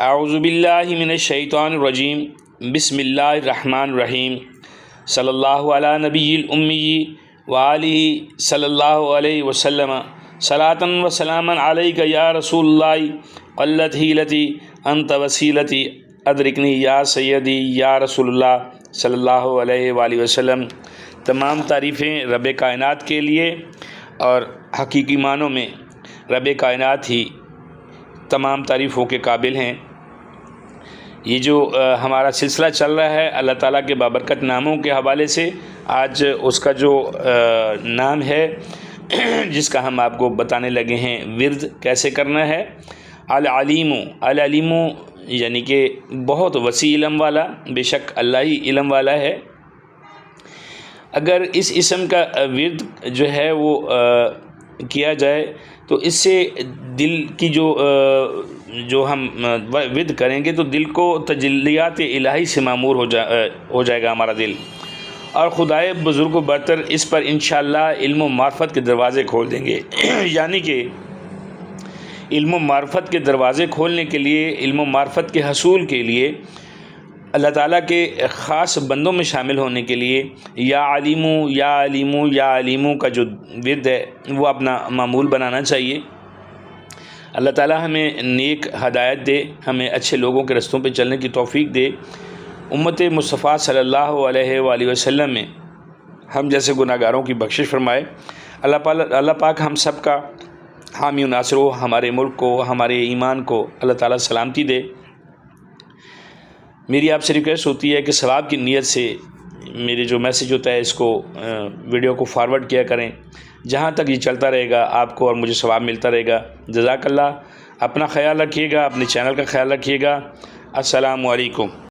اعوذ باللہ من الشیطان الرجیم بسم اللہ الرحمن الرحیم صلی اللہ علی نبی الامی وآلہ صلی اللہ علیہ وسلم صلاۃ و سلاما علیک یا رسول اللہ قلت حیلتی انت وسیلتی ادرکنی یا سیدی یا رسول اللہ صلی اللہ علیہ وآلہ وسلم۔ تمام تعریفیں رب کائنات کے لیے، اور حقیقی معنوں میں رب کائنات ہی تمام تعریفوں کے قابل ہیں۔ یہ جو ہمارا سلسلہ چل رہا ہے اللہ تعالیٰ کے بابرکت ناموں کے حوالے سے، آج اس کا جو نام ہے جس کا ہم آپ کو بتانے لگے ہیں ورد کیسے کرنا ہے، العلیم۔ العلیم یعنی کہ بہت وسیع علم والا، بے شک اللہ ہی علم والا ہے۔ اگر اس اسم کا ورد جو ہے وہ کیا جائے تو اس سے دل کی جو ہم ورد کریں گے تو دل کو تجلیات الہی سے معمور ہو جائے گا ہمارا دل، اور خدائے بزرگ و برتر اس پر انشاءاللہ علم و معرفت کے دروازے کھول دیں گے۔ یعنی کہ علم و معرفت کے دروازے کھولنے کے لیے، علم و معرفت کے حصول کے لیے، اللہ تعالیٰ کے خاص بندوں میں شامل ہونے کے لیے یا علیمو یا علیمو یا علیمو کا جو ورد ہے وہ اپنا معمول بنانا چاہیے۔ اللہ تعالیٰ ہمیں نیک ہدایت دے، ہمیں اچھے لوگوں کے رستوں پہ چلنے کی توفیق دے، امت مصطفیٰ صلی اللہ علیہ وآلہ وسلم میں ہم جیسے گناہ گاروں کی بخشش فرمائے۔ اللہ پاک ہم سب کا حامی و ناصر ہو، ہمارے ملک کو، ہمارے ایمان کو اللہ تعالیٰ سلامتی دے۔ میری آپ سے ریکویسٹ ہوتی ہے کہ ثواب کی نیت سے میرے جو میسیج ہوتا ہے اس کو ویڈیو کو فارورڈ کیا کریں، جہاں تک یہ چلتا رہے گا آپ کو اور مجھے ثواب ملتا رہے گا۔ جزاک اللہ۔ اپنا خیال رکھیے گا، اپنے چینل کا خیال رکھیے گا۔ السلام علیکم۔